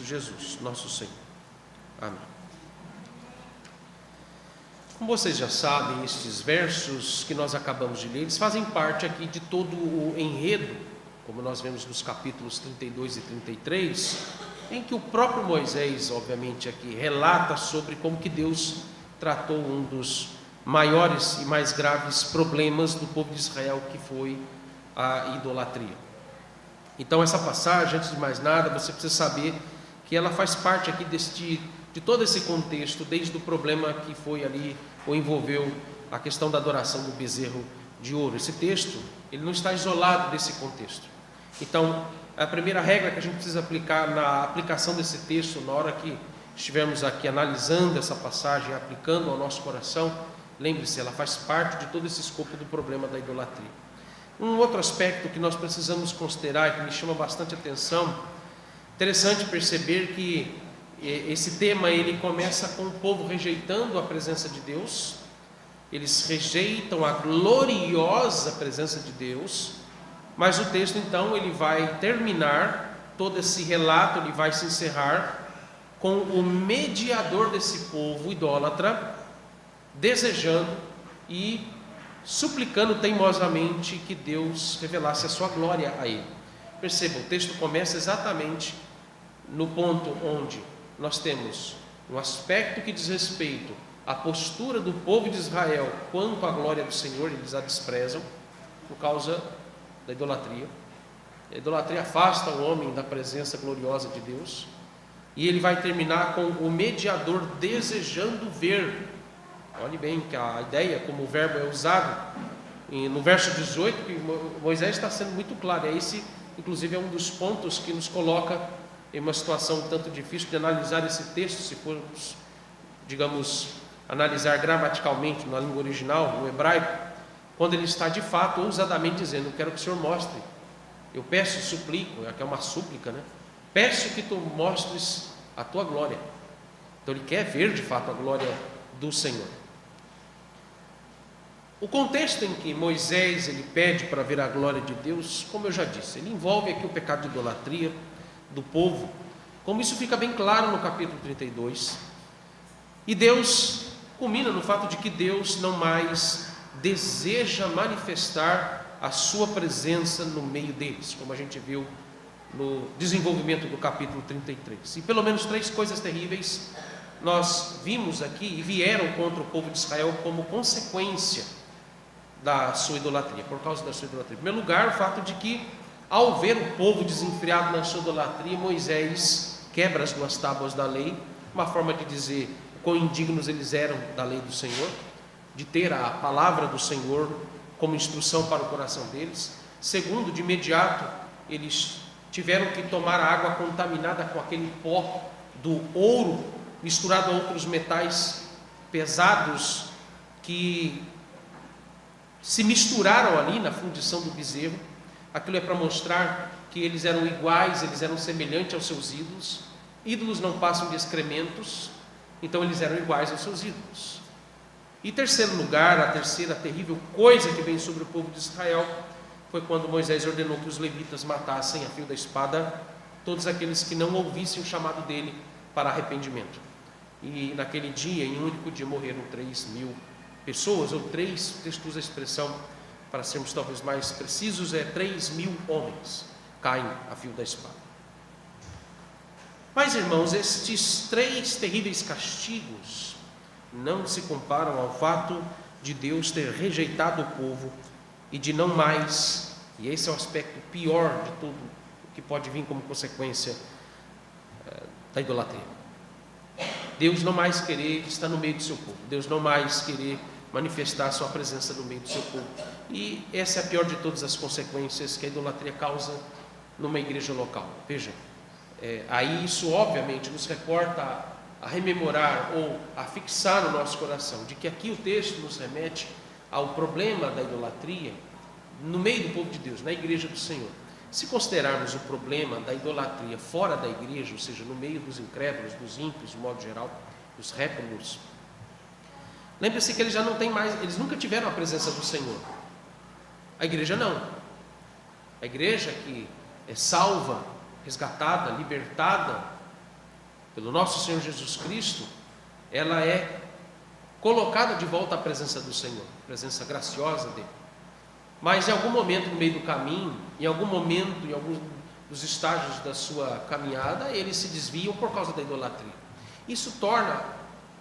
Jesus, nosso Senhor. Amém. Como vocês já sabem, estes versos que nós acabamos de ler, eles fazem parte aqui de todo o enredo, como nós vemos nos capítulos 32 e 33, em que o próprio Moisés, obviamente, aqui relata sobre como que Deus tratou um dos maiores e mais graves problemas do povo de Israel, que foi a idolatria. Então essa passagem, antes de mais nada, você precisa saber que ela faz parte aqui de todo esse contexto, desde o problema que foi ali, ou envolveu a questão da adoração do bezerro de ouro. Esse texto, ele não está isolado desse contexto. Então, a primeira regra que a gente precisa aplicar na aplicação desse texto, na hora que estivermos aqui analisando essa passagem, aplicando ao nosso coração, lembre-se, ela faz parte de todo esse escopo do problema da idolatria. Um outro aspecto que nós precisamos considerar, que me chama bastante atenção, interessante perceber que esse tema ele começa com o povo rejeitando a presença de Deus. Eles rejeitam a gloriosa presença de Deus, mas o texto então ele vai terminar, todo esse relato ele vai se encerrar com o mediador desse povo idólatra desejando e suplicando teimosamente que Deus revelasse a sua glória a ele. Perceba, o texto começa exatamente no ponto onde nós temos um aspecto que diz respeito à postura do povo de Israel quanto à glória do Senhor. Eles a desprezam por causa da idolatria. A idolatria afasta o homem da presença gloriosa de Deus. E ele vai terminar com o mediador desejando ver. Olhe bem que a ideia, como o verbo é usado no verso 18, que Moisés está sendo muito claro. Esse, inclusive, é um dos pontos que nos coloca em uma situação um tanto difícil de analisar esse texto, se formos, digamos, analisar gramaticalmente na língua original, no hebraico, quando ele está de fato ousadamente dizendo: eu quero que o Senhor mostre, eu peço e suplico, aqui é uma súplica, né? Peço que tu mostres a tua glória. Então ele quer ver de fato a glória do Senhor. O contexto em que Moisés ele pede para ver a glória de Deus, como eu já disse, ele envolve aqui o pecado de idolatria do povo, como isso fica bem claro no capítulo 32, e Deus culmina no fato de que Deus não mais deseja manifestar a sua presença no meio deles, como a gente viu no desenvolvimento do capítulo 33. E pelo menos 3 coisas terríveis nós vimos aqui e vieram contra o povo de Israel como consequência da sua idolatria, por causa da sua idolatria. Em primeiro lugar, o fato de que, ao ver o povo desenfreado na sua idolatria, Moisés quebra as 2 tábuas da lei, uma forma de dizer quão indignos eles eram da lei do Senhor, de ter a palavra do Senhor como instrução para o coração deles. Segundo, de imediato, eles tiveram que tomar a água contaminada com aquele pó do ouro, misturado a outros metais pesados, que se misturaram ali na fundição do bezerro. Aquilo é para mostrar que eles eram iguais, eles eram semelhantes aos seus ídolos. Ídolos não passam de excrementos, então eles eram iguais aos seus ídolos. E em terceiro lugar, a terceira terrível coisa que vem sobre o povo de Israel foi quando Moisés ordenou que os levitas matassem a fio da espada todos aqueles que não ouvissem o chamado dele para arrependimento. E naquele dia, em um único dia, morreram 3.000 pessoas, ou 3, o texto usa a expressão, para sermos talvez mais precisos, 3.000 homens caem a fio da espada. Mas, irmãos, estes 3 terríveis castigos não se comparam ao fato de Deus ter rejeitado o povo e de não mais, e esse é o aspecto pior de tudo o que pode vir como consequência da idolatria. Deus não mais querer estar no meio do seu povo, Deus não mais querer manifestar a sua presença no meio do seu povo. E essa é a pior de todas as consequências que a idolatria causa numa igreja local. Veja, aí isso obviamente nos reporta a rememorar ou a fixar no nosso coração de que aqui o texto nos remete ao problema da idolatria no meio do povo de Deus, na igreja do Senhor. Se considerarmos o problema da idolatria fora da igreja, ou seja, no meio dos incrédulos, dos ímpios, de modo geral, dos réprobos, lembre-se que eles já não têm mais, eles nunca tiveram a presença do Senhor. A igreja não. A igreja que é salva, resgatada, libertada pelo nosso Senhor Jesus Cristo, ela é colocada de volta à presença do Senhor, presença graciosa dele. Mas em algum momento no meio do caminho, em algum momento, em alguns dos estágios da sua caminhada, eles se desviam por causa da idolatria. Isso torna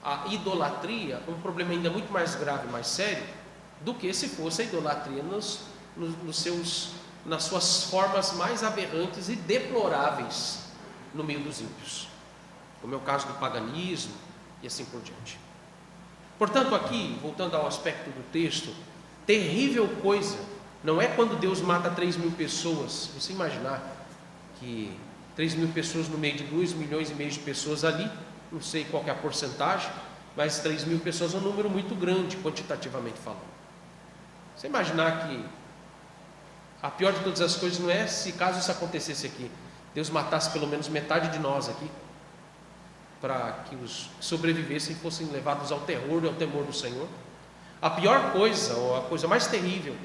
a idolatria um problema ainda muito mais grave, mais sério, do que se fosse a idolatria nas suas formas mais aberrantes e deploráveis no meio dos ímpios, como é o caso do paganismo e assim por diante. Portanto, aqui, voltando ao aspecto do texto, terrível coisa não é quando Deus mata 3.000 pessoas. Você imaginar que 3.000 pessoas no meio de 2,5 milhões de pessoas ali, não sei qual que é a porcentagem, mas 3.000 pessoas é um número muito grande, quantitativamente falando. Você imaginar que a pior de todas as coisas não é se caso isso acontecesse aqui, Deus matasse pelo menos metade de nós aqui, para que os que sobrevivessem fossem levados ao terror e ao temor do Senhor. A pior coisa, ou a coisa mais terrível,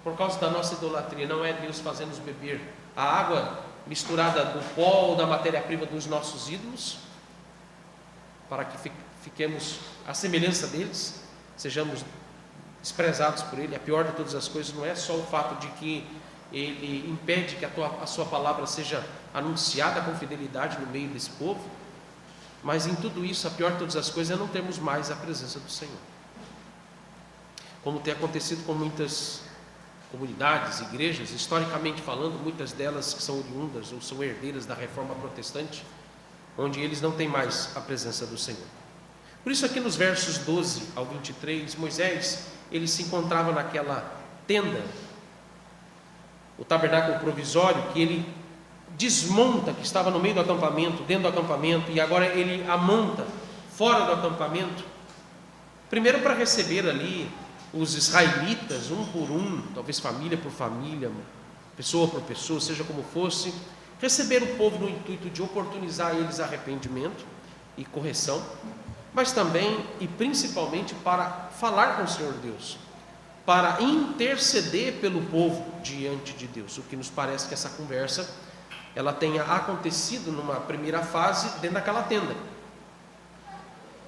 por causa da nossa idolatria, não é Deus fazendo-nos beber a água misturada do pó ou da matéria-prima dos nossos ídolos, para que fiquemos à semelhança deles, sejamos desprezados por Ele. A pior de todas as coisas não é só o fato de que Ele impede que a sua palavra seja anunciada com fidelidade no meio desse povo, mas em tudo isso, a pior de todas as coisas é não termos mais a presença do Senhor. Como tem acontecido com muitas comunidades, igrejas, historicamente falando, muitas delas que são oriundas ou são herdeiras da reforma protestante, onde eles não têm mais a presença do Senhor. Por isso aqui nos versos 12 ao 23, Moisés, ele se encontrava naquela tenda, o tabernáculo provisório, que ele desmonta, que estava no meio do acampamento, dentro do acampamento, e agora ele a monta fora do acampamento, primeiro para receber ali os israelitas, um por um, talvez família por família, pessoa por pessoa, seja como fosse, receber o povo no intuito de oportunizar eles arrependimento e correção, mas também e principalmente para falar com o Senhor Deus, para interceder pelo povo diante de Deus. O que nos parece que essa conversa ela tenha acontecido numa primeira fase dentro daquela tenda.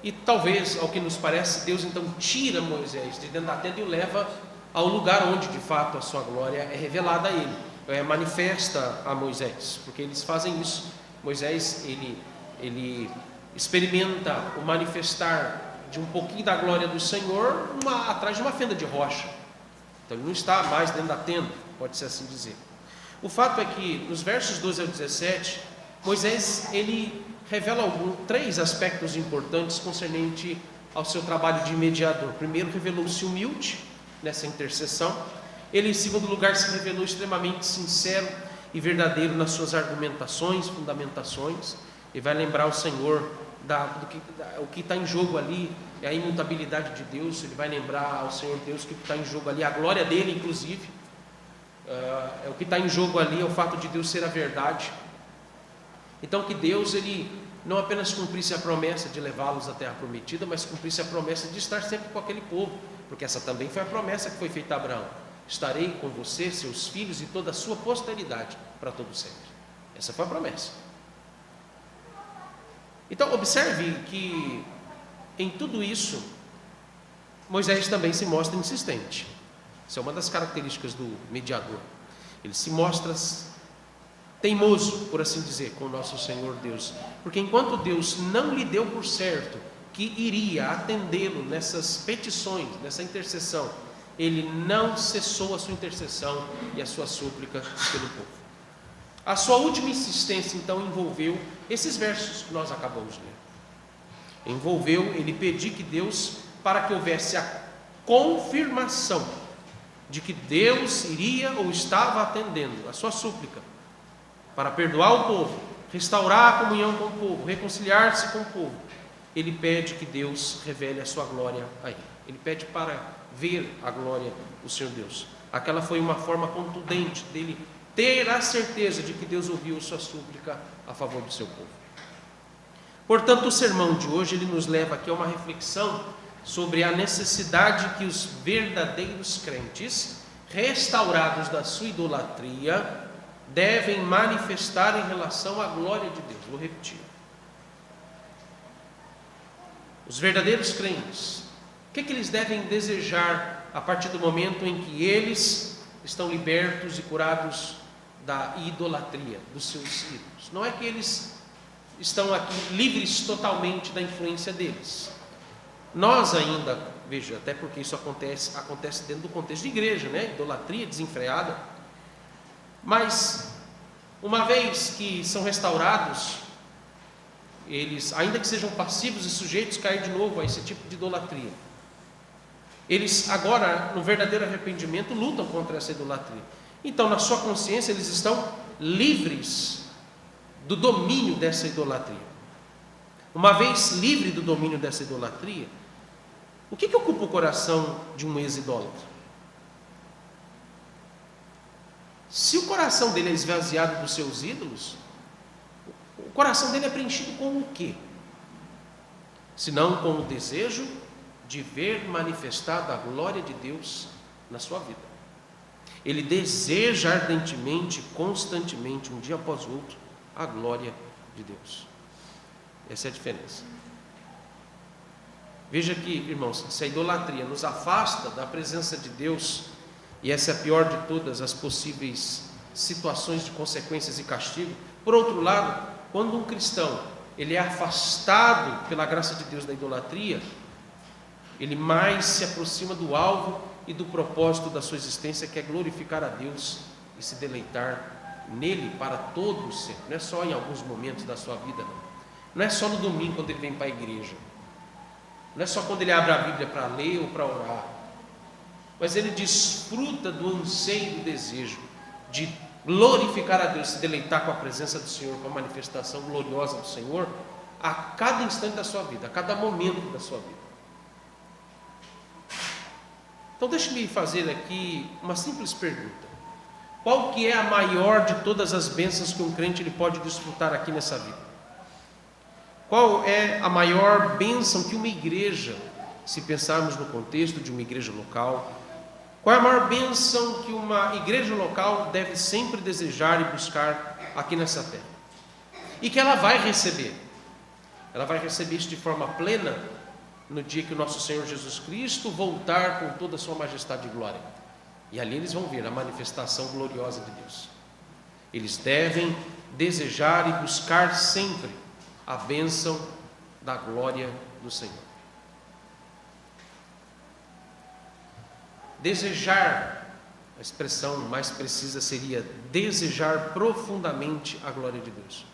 E talvez, ao que nos parece, Deus então tira Moisés de dentro da tenda e o leva ao lugar onde de fato a sua glória é revelada a ele, manifesta a Moisés, porque eles fazem isso. Moisés, ele experimenta o manifestar de um pouquinho da glória do Senhor atrás de uma fenda de rocha. Então ele não está mais dentro da tenda, pode-se assim dizer. O fato é que nos versos 12 ao 17, Moisés ele revela três aspectos importantes concernente ao seu trabalho de mediador. Primeiro, revelou-se humilde nessa intercessão. Ele, em segundo lugar, se revelou extremamente sincero e verdadeiro nas suas argumentações, fundamentações, e vai lembrar o Senhor o que está em jogo ali é a imutabilidade de Deus. Ele vai lembrar ao Senhor Deus que o que está em jogo ali é a glória dele, inclusive. O que está em jogo ali é o fato de Deus ser a verdade. Então que Deus ele não apenas cumprisse a promessa de levá-los à terra prometida, mas cumprisse a promessa de estar sempre com aquele povo, porque essa também foi a promessa que foi feita a Abraão: estarei com você, seus filhos e toda a sua posteridade para todo sempre. Essa foi a promessa. Então observe que em tudo isso Moisés também se mostra insistente. Isso é uma das características do mediador. Ele se mostra teimoso, por assim dizer, com o nosso Senhor Deus, porque enquanto Deus não lhe deu por certo que iria atendê-lo nessas petições, nessa intercessão, ele não cessou a sua intercessão e a sua súplica pelo povo. A sua última insistência então envolveu esses versos que nós acabamos de ler. Envolveu ele pedir que Deus, para que houvesse a confirmação de que Deus iria ou estava atendendo a sua súplica, para perdoar o povo, restaurar a comunhão com o povo, reconciliar-se com o povo. Ele pede que Deus revele a sua glória a ele. Ele pede para ver a glória do Senhor Deus. Aquela foi uma forma contundente dele ter a certeza de que Deus ouviu sua súplica a favor do seu povo. Portanto, o sermão de hoje ele nos leva aqui a uma reflexão sobre a necessidade que os verdadeiros crentes, restaurados da sua idolatria, devem manifestar em relação à glória de Deus. Vou repetir. Os verdadeiros crentes, o que eles devem desejar a partir do momento em que eles estão libertos e curados da idolatria, dos seus ídolos? Não é que eles estão aqui livres totalmente da influência deles. Nós ainda, veja, até porque isso acontece dentro do contexto de igreja, né? Idolatria desenfreada. Mas, uma vez que são restaurados, eles, ainda que sejam passivos e sujeitos a cair de novo a esse tipo de idolatria, eles agora, no verdadeiro arrependimento, lutam contra essa idolatria. Então, na sua consciência, eles estão livres do domínio dessa idolatria. Uma vez livre do domínio dessa idolatria, o que ocupa o coração de um ex-idólatra? Se o coração dele é esvaziado dos seus ídolos, o coração dele é preenchido com o quê? Senão com o desejo de ver manifestada a glória de Deus na sua vida. Ele deseja ardentemente, constantemente, um dia após o outro, a glória de Deus. Essa é a diferença. Veja que, irmãos, se a idolatria nos afasta da presença de Deus, e essa é a pior de todas as possíveis situações de consequências e castigo. Por outro lado, quando um cristão ele é afastado pela graça de Deus da idolatria, ele mais se aproxima do alvo e do propósito da sua existência, que é glorificar a Deus e se deleitar nele para todo o sempre. Não é só em alguns momentos da sua vida, não. Não é só no domingo quando ele vem para a igreja, não é só quando ele abre a Bíblia para ler ou para orar, mas ele desfruta do anseio e do desejo de glorificar a Deus, se deleitar com a presença do Senhor, com a manifestação gloriosa do Senhor, a cada instante da sua vida, a cada momento da sua vida. Então deixe-me fazer aqui uma simples pergunta: qual que é a maior de todas as bênçãos que um crente ele pode desfrutar aqui nessa vida? Qual é a maior bênção que uma igreja, se pensarmos no contexto de uma igreja local, qual é a maior bênção que uma igreja local deve sempre desejar e buscar aqui nessa terra? E que ela vai receber. Ela vai receber isso de forma plena no dia que o nosso Senhor Jesus Cristo voltar com toda a sua majestade e glória. E ali eles vão ver a manifestação gloriosa de Deus. Eles devem desejar e buscar sempre a bênção da glória do Senhor. Desejar, a expressão mais precisa seria desejar profundamente a glória de Deus.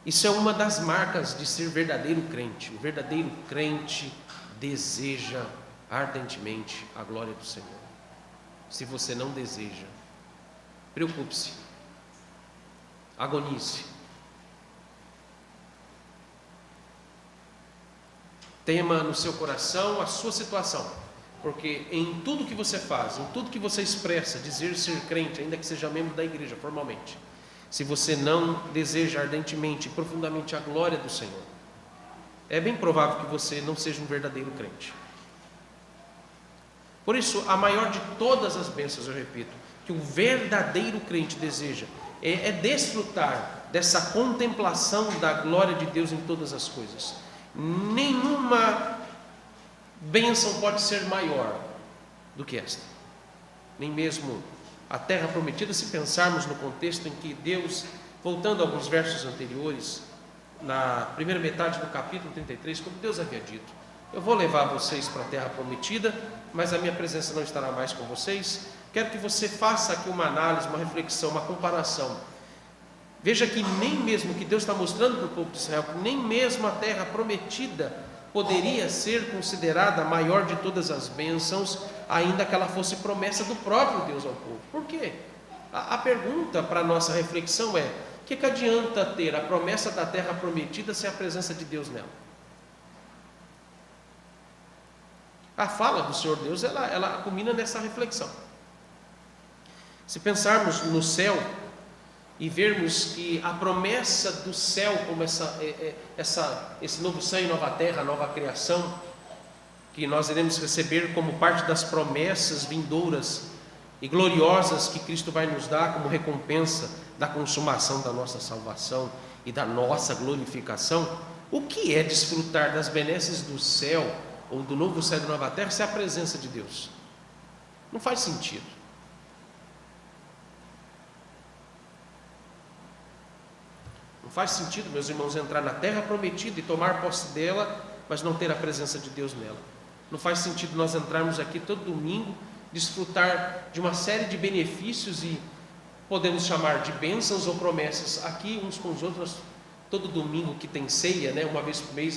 Isso é uma das marcas de ser verdadeiro crente. O verdadeiro crente deseja ardentemente a glória do Senhor. Se você não deseja, preocupe-se, agonize. Tema no seu coração a sua situação, porque em tudo que você faz, em tudo que você expressa, dizer ser crente, ainda que seja membro da igreja formalmente, se você não deseja ardentemente e profundamente a glória do Senhor, é bem provável que você não seja um verdadeiro crente. Por isso, a maior de todas as bênçãos, eu repito, que o verdadeiro crente deseja é desfrutar dessa contemplação da glória de Deus em todas as coisas. Nenhuma bênção pode ser maior do que esta. Nem mesmo a terra prometida, se pensarmos no contexto em que Deus, voltando a alguns versos anteriores, na primeira metade do capítulo 33, como Deus havia dito: eu vou levar vocês para a terra prometida, mas a minha presença não estará mais com vocês. Quero que você faça aqui uma análise, uma reflexão, uma comparação. Veja que nem mesmo que Deus está mostrando para o povo de Israel, que nem mesmo a terra prometida poderia ser considerada a maior de todas as bênçãos, ainda que ela fosse promessa do próprio Deus ao povo. Por quê? A pergunta para a nossa reflexão é: o que adianta ter a promessa da terra prometida sem a presença de Deus nela? A fala do Senhor Deus, ela culmina nessa reflexão. Se pensarmos no céu e vermos que a promessa do céu, como esse novo céu e nova terra, a nova criação, que nós iremos receber como parte das promessas vindouras e gloriosas que Cristo vai nos dar como recompensa da consumação da nossa salvação e da nossa glorificação, O que é desfrutar das benesses do céu, ou do novo céu e da nova terra, se é a presença de Deus? Não faz sentido. Não faz sentido, meus irmãos, entrar na terra prometida e tomar posse dela, mas não ter a presença de Deus nela. Não faz sentido nós entrarmos aqui todo domingo, desfrutar de uma série de benefícios e podemos chamar de bênçãos ou promessas aqui uns com os outros. Todo domingo que tem ceia, né, uma vez por mês,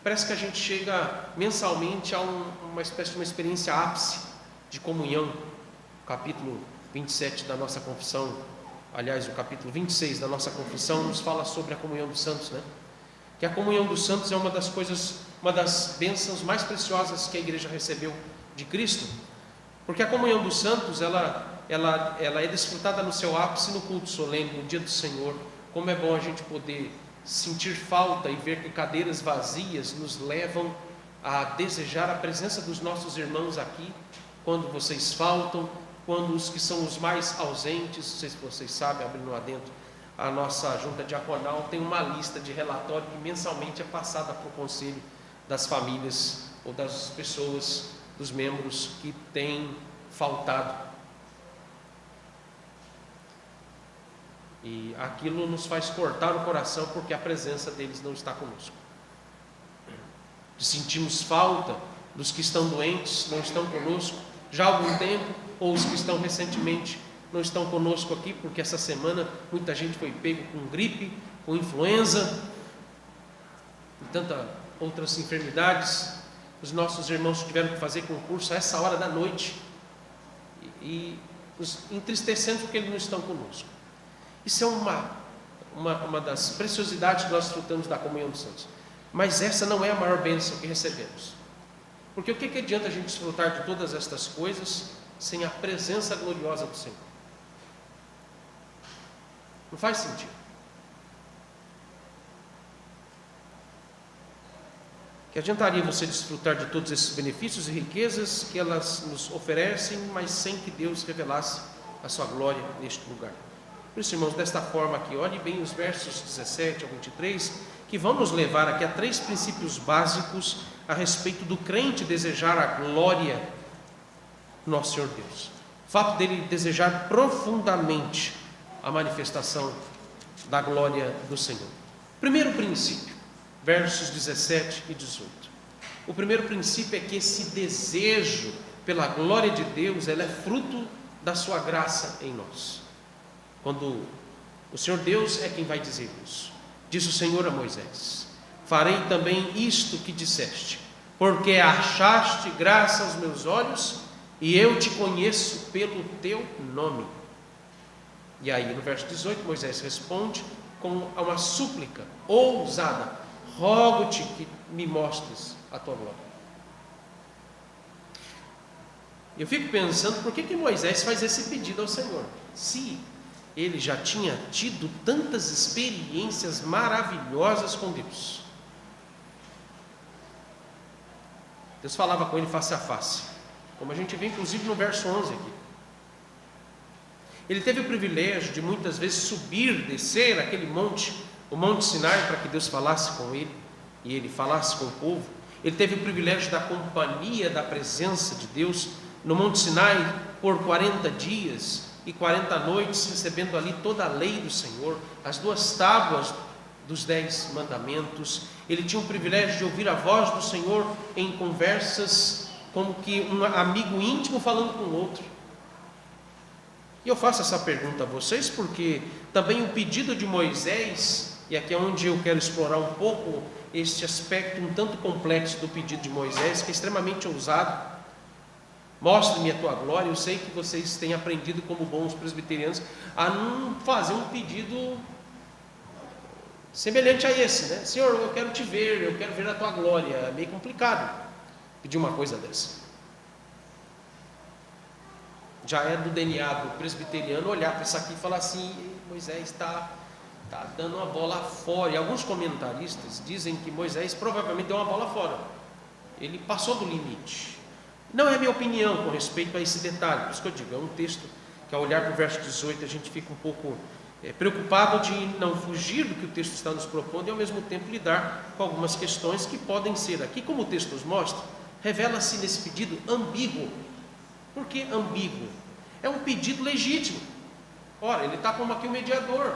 parece que a gente chega mensalmente a uma espécie de uma experiência ápice de comunhão. O capítulo 27 da nossa confissão, aliás, o capítulo 26 da nossa confissão nos fala sobre a comunhão dos santos, né? Que a comunhão dos santos é uma das bênçãos mais preciosas que a igreja recebeu de Cristo, porque a comunhão dos santos, ela é desfrutada no seu ápice no culto solene, no dia do Senhor. Como é bom a gente poder sentir falta e ver que cadeiras vazias nos levam a desejar a presença dos nossos irmãos aqui, quando vocês faltam, quando os que são os mais ausentes. Não sei se vocês sabem, abrindo lá dentro, a nossa junta diaconal tem uma lista de relatório que mensalmente é passada para o conselho das famílias ou das pessoas, dos membros que têm faltado. E aquilo nos faz cortar o coração, porque a presença deles não está conosco. Sentimos falta dos que estão doentes, não estão conosco já há algum tempo, ou os que estão recentemente não estão conosco aqui, porque essa semana muita gente foi pego com gripe, com influenza e tantas outras enfermidades. Os nossos irmãos tiveram que fazer concurso a essa hora da noite e nos entristecendo porque eles não estão conosco. Isso é uma das preciosidades que nós desfrutamos da comunhão dos santos. Mas essa não é a maior bênção que recebemos. Porque o que adianta a gente desfrutar de todas estas coisas sem a presença gloriosa do Senhor? Não faz sentido. Que adiantaria você desfrutar de todos esses benefícios e riquezas que elas nos oferecem, mas sem que Deus revelasse a sua glória neste lugar? Por isso, irmãos, desta forma aqui, olhe bem os versos 17 ao 23, que vão nos levar aqui a 3 princípios básicos a respeito do crente desejar a glória do nosso Senhor Deus. O fato dele desejar profundamente a manifestação da glória do Senhor. Primeiro princípio, versos 17 e 18. O primeiro princípio é que esse desejo pela glória de Deus, ela é fruto da sua graça em nós. Quando o Senhor Deus é quem vai dizer isso. Diz o Senhor a Moisés: farei também isto que disseste, porque achaste graça aos meus olhos, e eu te conheço pelo teu nome. E aí no verso 18 Moisés responde com uma súplica ousada: rogo-te que me mostres a tua glória. Eu fico pensando, por que Moisés faz esse pedido ao Senhor? Se ele já tinha tido tantas experiências maravilhosas com Deus. Deus falava com ele face a face, como a gente vê inclusive no verso 11 aqui. Ele teve o privilégio de muitas vezes subir, descer aquele monte, o Monte Sinai, para que Deus falasse com ele e ele falasse com o povo. Ele teve o privilégio da companhia, da presença de Deus no Monte Sinai por 40 dias e 40 noites, recebendo ali toda a lei do Senhor, as 2 tábuas dos 10 mandamentos. Ele tinha o privilégio de ouvir a voz do Senhor em conversas, como que um amigo íntimo falando com o outro. E eu faço essa pergunta a vocês porque também o pedido de Moisés, e aqui é onde eu quero explorar um pouco este aspecto um tanto complexo do pedido de Moisés, que é extremamente ousado. Mostre-me a tua glória. Eu sei que vocês têm aprendido como bons presbiterianos a não fazer um pedido semelhante a esse, né? Senhor, eu quero te ver, eu quero ver a tua glória. É meio complicado pedir uma coisa dessa. Já é do DNA do presbiteriano olhar para isso aqui e falar assim: Moisés está dando uma bola fora. E alguns comentaristas dizem que Moisés provavelmente deu uma bola fora. Ele passou do limite. Não é a minha opinião com respeito a esse detalhe, por isso que eu digo, é um texto que ao olhar para o verso 18 a gente fica um pouco preocupado de não fugir do que o texto está nos propondo e ao mesmo tempo lidar com algumas questões que podem ser aqui, como o texto nos mostra, revela-se nesse pedido ambíguo. Por que ambíguo? É um pedido legítimo. Ora, ele está como aqui o mediador.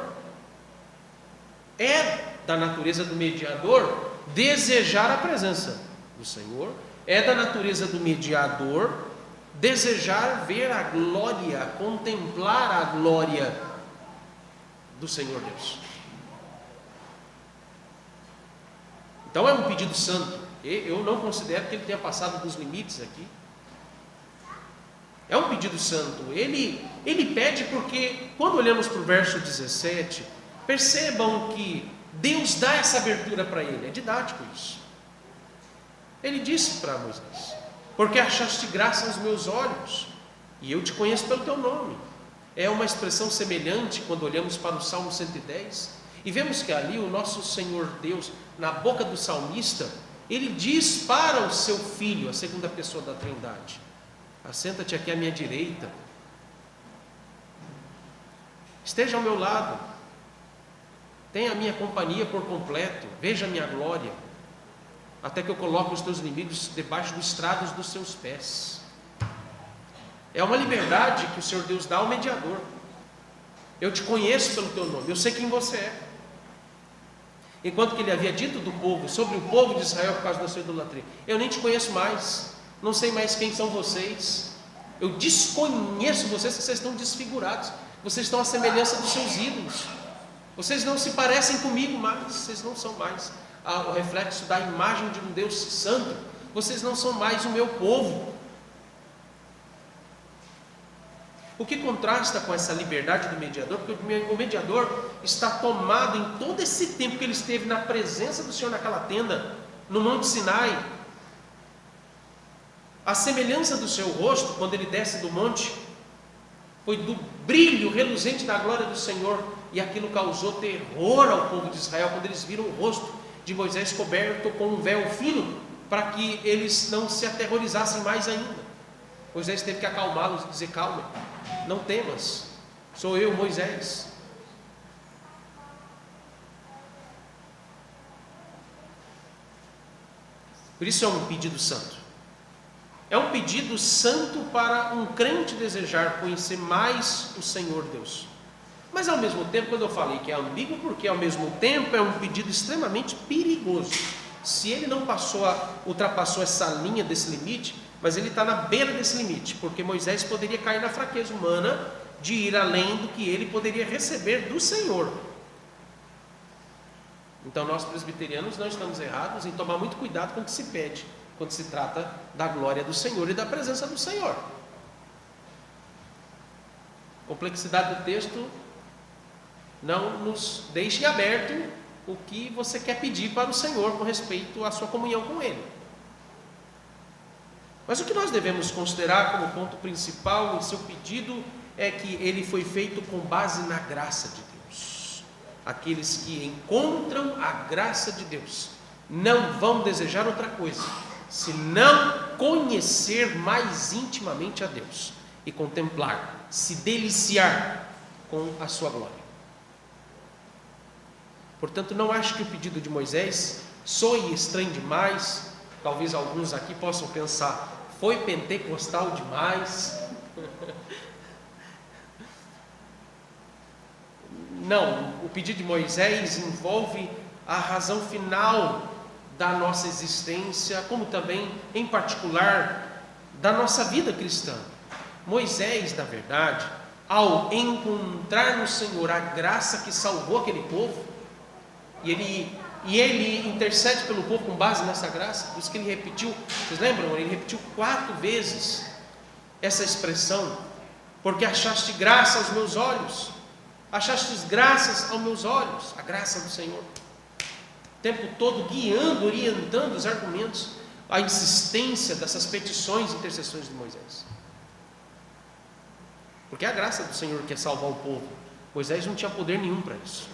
É da natureza do mediador desejar a presença do Senhor, é da natureza do mediador desejar ver a glória, contemplar a glória do Senhor Deus. Então é um pedido santo. Eu não considero que ele tenha passado dos limites aqui. É um pedido santo. Ele pede porque, quando olhamos para o verso 17, percebam que Deus dá essa abertura para ele. É didático isso. Ele disse para Moisés: porque achaste graça aos meus olhos, e eu te conheço pelo teu nome. É uma expressão semelhante quando olhamos para o Salmo 110 e vemos que ali o nosso Senhor Deus, na boca do salmista, ele diz para o seu filho, a segunda pessoa da Trindade: assenta-te aqui à minha direita, esteja ao meu lado, tenha a minha companhia por completo, veja a minha glória, até que eu coloque os teus inimigos debaixo dos estrados dos seus pés. É uma liberdade que o Senhor Deus dá ao mediador. Eu te conheço pelo teu nome, eu sei quem você é. Enquanto que ele havia dito do povo, sobre o povo de Israel por causa da sua idolatria: eu nem te conheço mais, não sei mais quem são vocês, eu desconheço vocês, que vocês estão desfigurados, vocês estão à semelhança dos seus ídolos, vocês não se parecem comigo mais, vocês não são mais o reflexo da imagem de um Deus santo, vocês não são mais o meu povo. O que contrasta com essa liberdade do mediador, porque o mediador está tomado em todo esse tempo que ele esteve na presença do Senhor naquela tenda, no Monte Sinai. A semelhança do seu rosto, quando ele desce do monte, foi do brilho reluzente da glória do Senhor, e aquilo causou terror ao povo de Israel, quando eles viram o rosto de Moisés coberto com um véu fino, para que eles não se aterrorizassem mais ainda. Moisés teve que acalmá-los e dizer: calma, não temas, sou eu, Moisés. Por isso é um pedido santo. É um pedido santo para um crente desejar conhecer mais o Senhor Deus. Mas ao mesmo tempo, quando eu falei que é ambíguo, porque ao mesmo tempo é um pedido extremamente perigoso. Se ele não ultrapassou essa linha desse limite, mas ele está na beira desse limite, porque Moisés poderia cair na fraqueza humana de ir além do que ele poderia receber do Senhor. Então nós presbiterianos não estamos errados em tomar muito cuidado com o que se pede, quando se trata da glória do Senhor e da presença do Senhor. Complexidade do texto não nos deixe aberto o que você quer pedir para o Senhor com respeito à sua comunhão com Ele. Mas o que nós devemos considerar como ponto principal em seu pedido é que ele foi feito com base na graça de Deus. Aqueles que encontram a graça de Deus não vão desejar outra coisa senão conhecer mais intimamente a Deus e contemplar, se deliciar com a sua glória. Portanto, não acho que o pedido de Moisés soe estranho demais. Talvez alguns aqui possam pensar: foi pentecostal demais. Não, o pedido de Moisés envolve a razão final da nossa existência, como também, em particular, da nossa vida cristã. Moisés, na verdade, ao encontrar no Senhor a graça que salvou aquele povo, e ele intercede pelo povo com base nessa graça. Por isso que ele repetiu, vocês lembram? Ele repetiu 4 vezes essa expressão: porque achaste graça aos meus olhos, achaste graças aos meus olhos, a graça do Senhor, o tempo todo guiando, orientando os argumentos, a insistência dessas petições e intercessões de Moisés. Porque é a graça do Senhor que quer salvar o povo. Moisés não tinha poder nenhum para isso.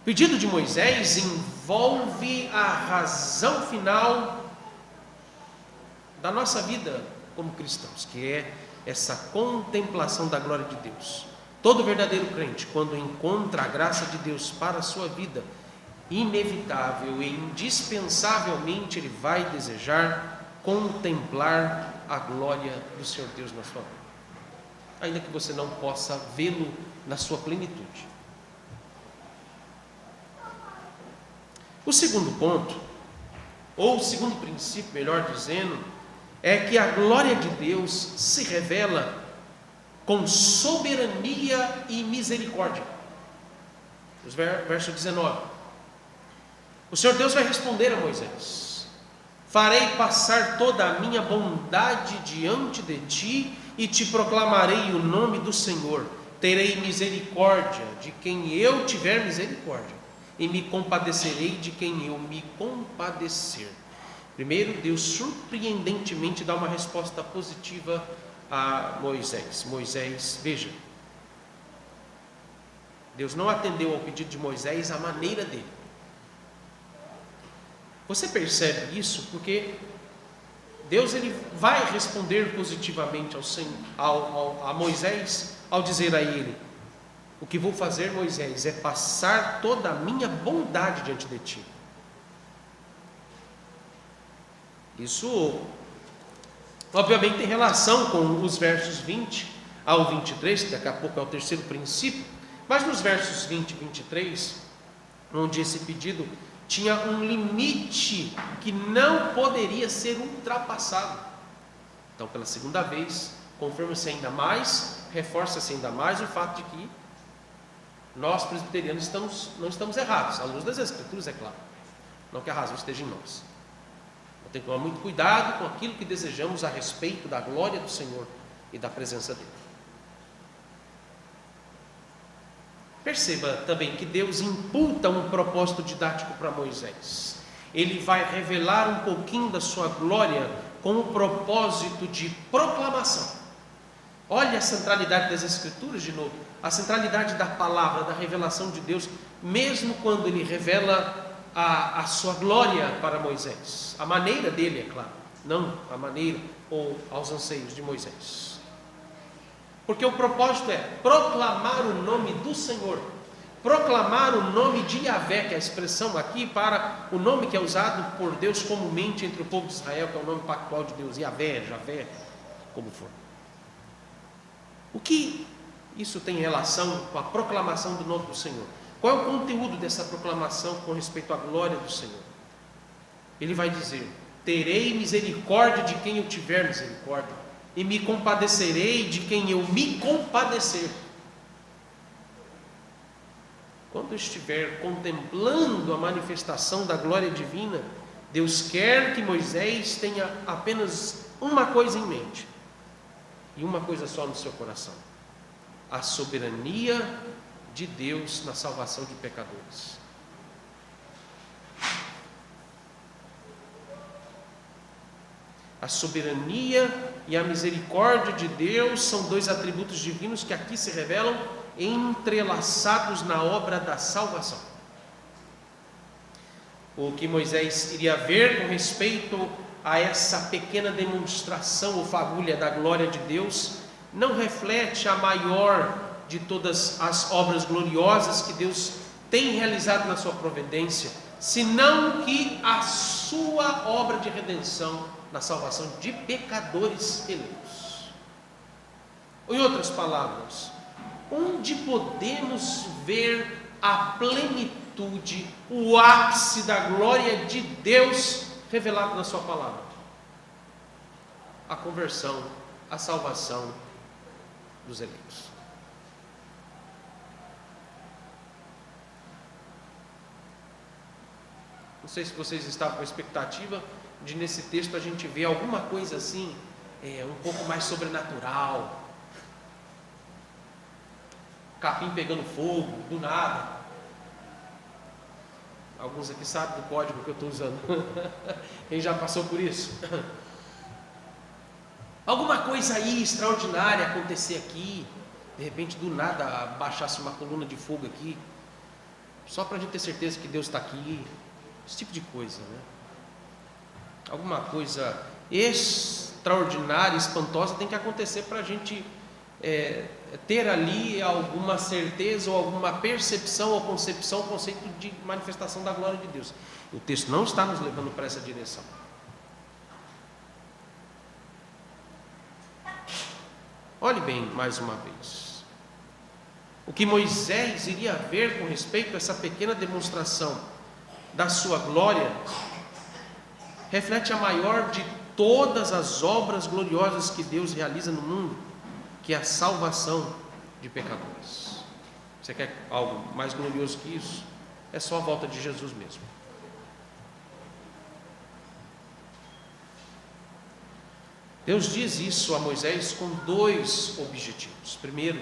O pedido de Moisés envolve a razão final da nossa vida como cristãos, que é essa contemplação da glória de Deus. Todo verdadeiro crente, quando encontra a graça de Deus para a sua vida, inevitável e indispensavelmente ele vai desejar contemplar a glória do Senhor Deus na sua vida, ainda que você não possa vê-lo na sua plenitude. O segundo ponto, ou o segundo princípio, melhor dizendo, é que a glória de Deus se revela com soberania e misericórdia. Verso 19. O Senhor Deus vai responder a Moisés: farei passar toda a minha bondade diante de ti e te proclamarei o nome do Senhor. Terei misericórdia de quem eu tiver misericórdia, e me compadecerei de quem eu me compadecer. Primeiro, Deus surpreendentemente dá uma resposta positiva a Moisés. Moisés, veja, Deus não atendeu ao pedido de Moisés à maneira dele. Você percebe isso porque Deus ele vai responder positivamente a Moisés ao dizer a ele: o que vou fazer, Moisés, é passar toda a minha bondade diante de ti. Isso obviamente tem relação com os versos 20 ao 23, que daqui a pouco é o terceiro princípio, mas nos versos 20 e 23, onde esse pedido tinha um limite que não poderia ser ultrapassado. Então, pela segunda vez, confirma-se ainda mais, reforça-se ainda mais o fato de que nós presbiterianos não estamos errados, à luz das Escrituras, é claro, não que a razão esteja em nós. Tem que tomar muito cuidado com aquilo que desejamos a respeito da glória do Senhor e da presença dele. Perceba também que Deus imputa um propósito didático para Moisés. Ele vai revelar um pouquinho da sua glória com o propósito de proclamação. Olha a centralidade das Escrituras de novo, a centralidade da palavra, da revelação de Deus, mesmo quando ele revela a sua glória para Moisés, a maneira dele, é claro, não a maneira ou aos anseios de Moisés, porque o propósito é proclamar o nome do Senhor, proclamar o nome de Yahvé, que é a expressão aqui para o nome que é usado por Deus comumente entre o povo de Israel, que é o nome pactual de Deus, Yahvé, Javé, como for. O que isso tem relação com a proclamação do nome do Senhor? Qual é o conteúdo dessa proclamação com respeito à glória do Senhor? Ele vai dizer: terei misericórdia de quem eu tiver misericórdia, e me compadecerei de quem eu me compadecer. Quando estiver contemplando a manifestação da glória divina, Deus quer que Moisés tenha apenas uma coisa em mente, e uma coisa só no seu coração: a soberania de Deus na salvação de pecadores. A soberania e a misericórdia de Deus são dois atributos divinos que aqui se revelam entrelaçados na obra da salvação. O que Moisés iria ver com respeito a essa pequena demonstração ou fagulha da glória de Deus não reflete a maior de todas as obras gloriosas que Deus tem realizado na sua providência, senão que a sua obra de redenção na salvação de pecadores eleitos. Em outras palavras, onde podemos ver a plenitude, o ápice da glória de Deus revelado na sua palavra? A conversão, a salvação dos eleitos. Não sei se vocês estavam com a expectativa de nesse texto a gente ver alguma coisa assim, um pouco mais sobrenatural. Capim pegando fogo, do nada. Alguns aqui sabem do código que eu estou usando. Quem já passou por isso? Alguma coisa aí extraordinária acontecer aqui. De repente, do nada, baixasse uma coluna de fogo aqui. Só para a gente ter certeza que Deus está aqui. Esse tipo de coisa, né? Alguma coisa extraordinária, espantosa, tem que acontecer para a gente ter ali alguma certeza ou alguma percepção ou concepção, o conceito de manifestação da glória de Deus. O texto não está nos levando para essa direção. Olhe bem mais uma vez. O que Moisés iria ver com respeito a essa pequena demonstração da sua glória reflete a maior de todas as obras gloriosas que Deus realiza no mundo, que é a salvação de pecadores. Você quer algo mais glorioso que isso? É só a volta de Jesus mesmo. Deus diz isso a Moisés com dois objetivos. Primeiro,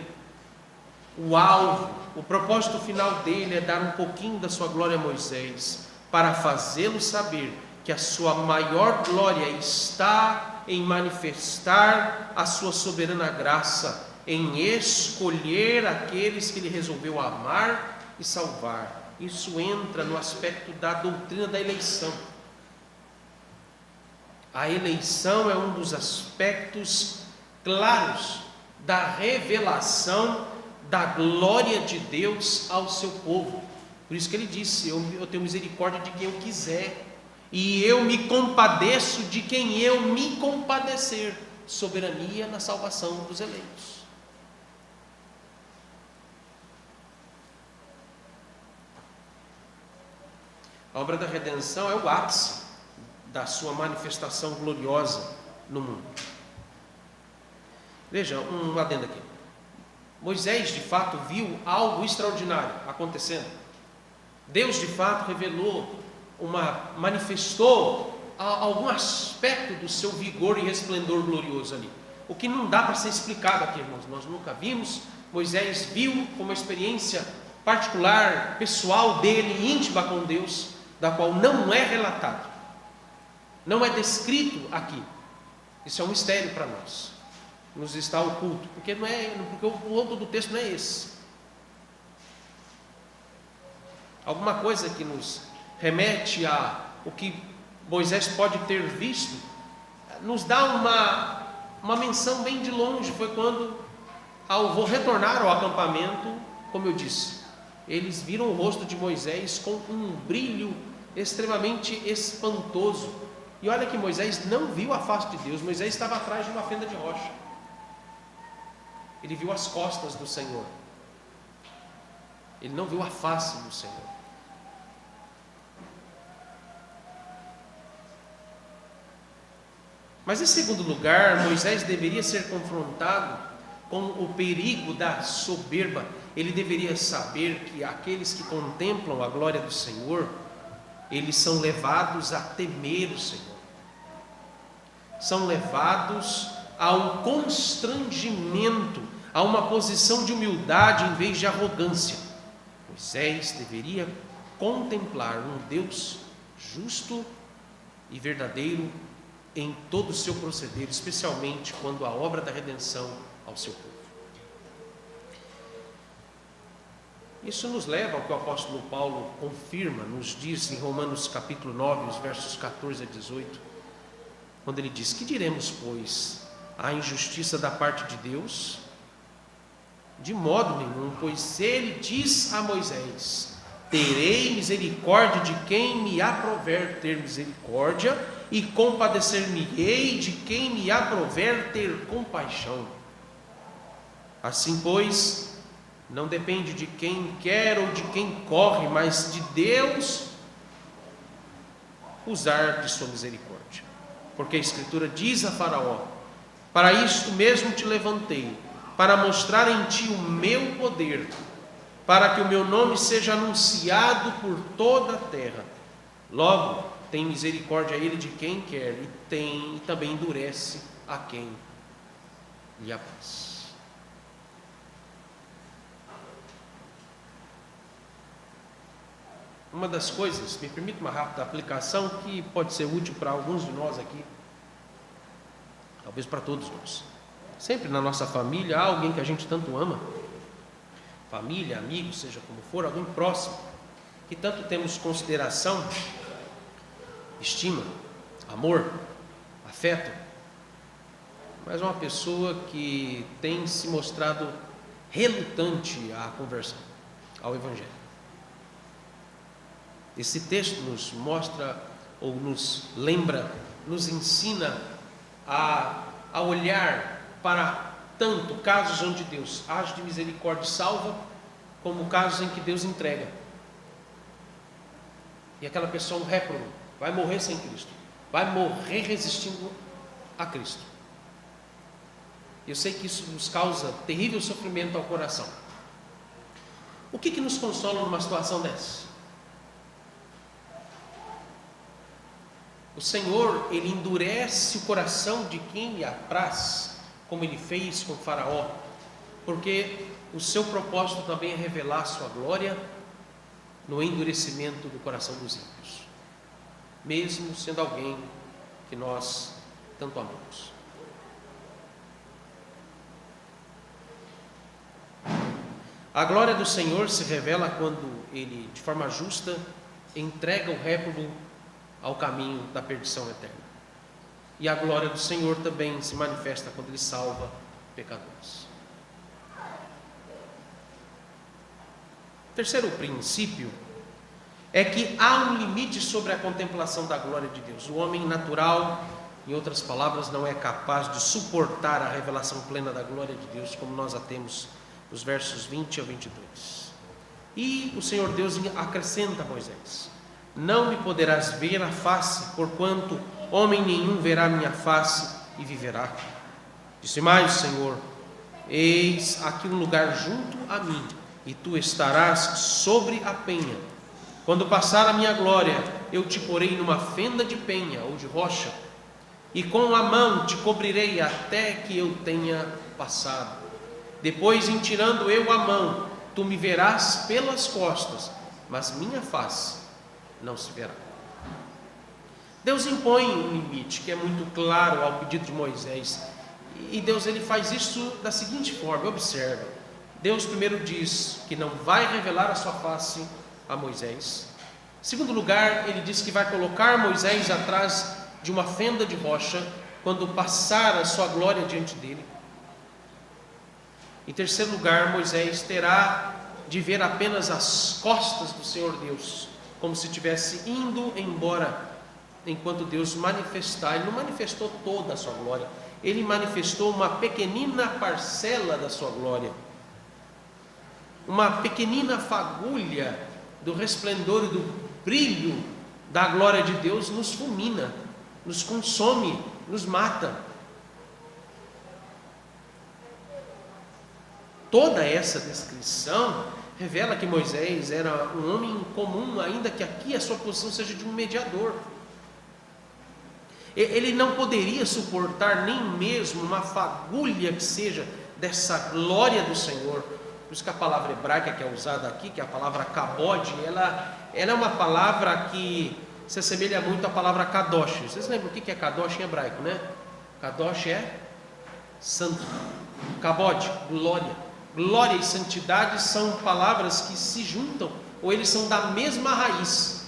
o alvo, o propósito final dele é dar um pouquinho da sua glória a Moisés, para fazê-lo saber que a sua maior glória está em manifestar a sua soberana graça, em escolher aqueles que ele resolveu amar e salvar. Isso entra no aspecto da doutrina da eleição. A eleição é um dos aspectos claros da revelação da glória de Deus ao seu povo. Por isso que ele disse: eu tenho misericórdia de quem eu quiser, e eu me compadeço de quem eu me compadecer. Soberania na salvação dos eleitos. A obra da redenção é o ápice da sua manifestação gloriosa no mundo. Veja, um adendo aqui. Moisés de fato viu algo extraordinário acontecendo. Deus de fato revelou, manifestou algum aspecto do seu vigor e resplendor glorioso ali. O que não dá para ser explicado aqui, irmãos. Nós nunca vimos. Moisés viu com uma experiência particular, pessoal dele, íntima com Deus, da qual não é relatado. Não é descrito aqui. Isso é um mistério para nós. Nos está oculto, porque o ponto do texto não é esse. Alguma coisa que nos remete a o que Moisés pode ter visto, nos dá uma menção bem de longe. Foi quando, ao retornar ao acampamento, como eu disse, eles viram o rosto de Moisés com um brilho extremamente espantoso. E olha que Moisés não viu a face de Deus. Moisés estava atrás de uma fenda de rocha. Ele viu as costas do Senhor. Ele não viu a face do Senhor. Mas em segundo lugar, Moisés deveria ser confrontado com o perigo da soberba. Ele deveria saber que aqueles que contemplam a glória do Senhor, eles são levados a temer o Senhor. São levados a um constrangimento, a uma posição de humildade em vez de arrogância. Moisés deveria contemplar um Deus justo e verdadeiro em todo o seu proceder, especialmente quando a obra da redenção ao seu povo. Isso nos leva ao que o apóstolo Paulo confirma, nos diz em Romanos capítulo 9, os versos 14 a 18, quando ele diz: que diremos, pois, à injustiça da parte de Deus? De modo nenhum, pois ele diz a Moisés: terei misericórdia de quem me aprover ter misericórdia, e compadecer-me-ei de quem me aprover ter compaixão. Assim, pois, não depende de quem quer ou de quem corre, mas de Deus usar de sua misericórdia. Porque a Escritura diz a Faraó: para isto mesmo te levantei, para mostrar em ti o meu poder, para que o meu nome seja anunciado por toda a terra. Logo, tem misericórdia a ele de quem quer, e também endurece a quem lhe apraz. Uma das coisas, me permite uma rápida aplicação que pode ser útil para alguns de nós aqui, talvez para todos nós. Sempre na nossa família há alguém que a gente tanto ama, família, amigo, seja como for, alguém próximo, que tanto temos consideração, estima, amor, afeto. mas uma pessoa que tem se mostrado relutante à conversão, ao Evangelho. Esse texto nos mostra, ou nos lembra, nos ensina a olhar para tanto casos onde Deus age de misericórdia e salva, como casos em que Deus entrega. E aquela pessoa é um réprobo, vai morrer sem Cristo, vai morrer resistindo a Cristo. Eu sei que isso nos causa terrível sofrimento ao coração. O que nos consola numa situação dessa? O Senhor, Ele endurece o coração de quem lhe apraz, como Ele fez com Faraó, porque o seu propósito também é revelar a sua glória no endurecimento do coração dos ímpios, mesmo sendo alguém que nós tanto amamos. A glória do Senhor se revela quando Ele, de forma justa, entrega o réprobo ao caminho da perdição eterna. E a glória do Senhor também se manifesta quando Ele salva pecadores. Terceiro princípio é que há um limite sobre a contemplação da glória de Deus. O homem natural, em outras palavras, não é capaz de suportar a revelação plena da glória de Deus, como nós a temos nos versos 20 a 22. E o Senhor Deus acrescenta a Moisés: não me poderás ver a face, porquanto homem nenhum verá minha face e viverá. Disse mais o Senhor: eis aqui um lugar junto a mim, e tu estarás sobre a penha. Quando passar a minha glória, eu te porei numa fenda de penha ou de rocha, e com a mão te cobrirei até que eu tenha passado. Depois, em tirando eu a mão, tu me verás pelas costas, mas minha face não se verá. Deus impõe um limite que é muito claro ao pedido de Moisés. E Deus, ele faz isso da seguinte forma: observa. Deus primeiro diz que não vai revelar a sua face a Moisés. Em segundo lugar, ele diz que vai colocar Moisés atrás de uma fenda de rocha quando passar a sua glória diante dele. Em terceiro lugar, Moisés terá de ver apenas as costas do Senhor Deus, como se estivesse indo embora, enquanto Deus manifestar. Ele não manifestou toda a sua glória, ele manifestou uma pequenina parcela da sua glória, uma pequenina fagulha do resplendor e do brilho da glória de Deus nos fulmina, nos consome, nos mata. Toda essa descrição revela que Moisés era um homem comum, ainda que aqui a sua posição seja de um mediador. Ele não poderia suportar nem mesmo uma fagulha que seja dessa glória do Senhor. Por isso que a palavra hebraica que é usada aqui, que é a palavra kabod, ela é uma palavra que se assemelha muito à palavra kadosh. Vocês lembram o que é kadosh em hebraico, né? Kadosh é santo, kabod, glória. Glória e santidade são palavras que se juntam, ou eles são da mesma raiz.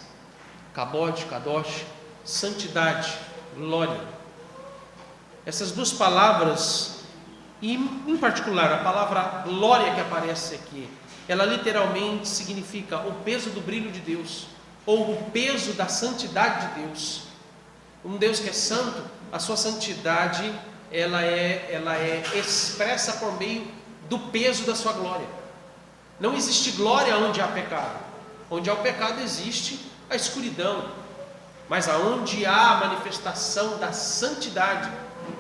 Kabod, kadosh, santidade, glória. Essas duas palavras, e em particular a palavra glória que aparece aqui, ela literalmente significa o peso do brilho de Deus, ou o peso da santidade de Deus. Um Deus que é santo, a sua santidade ela é expressa por meio do peso da sua glória. Não existe glória onde há pecado. Onde há o pecado existe a escuridão. Mas aonde há a manifestação da santidade,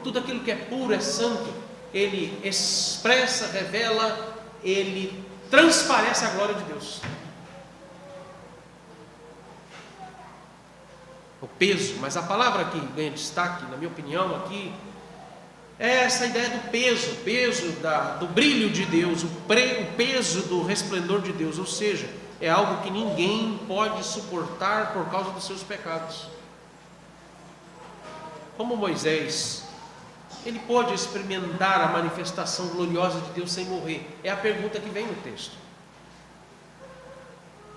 tudo aquilo que é puro, é santo, ele expressa, revela, ele transparece a glória de Deus. O peso, mas a palavra que ganha destaque, na minha opinião, aqui, é essa ideia do peso do brilho de Deus, o peso do resplendor de Deus, ou seja, é algo que ninguém pode suportar por causa dos seus pecados. Como Moisés, ele pôde experimentar a manifestação gloriosa de Deus sem morrer? É a pergunta que vem no texto.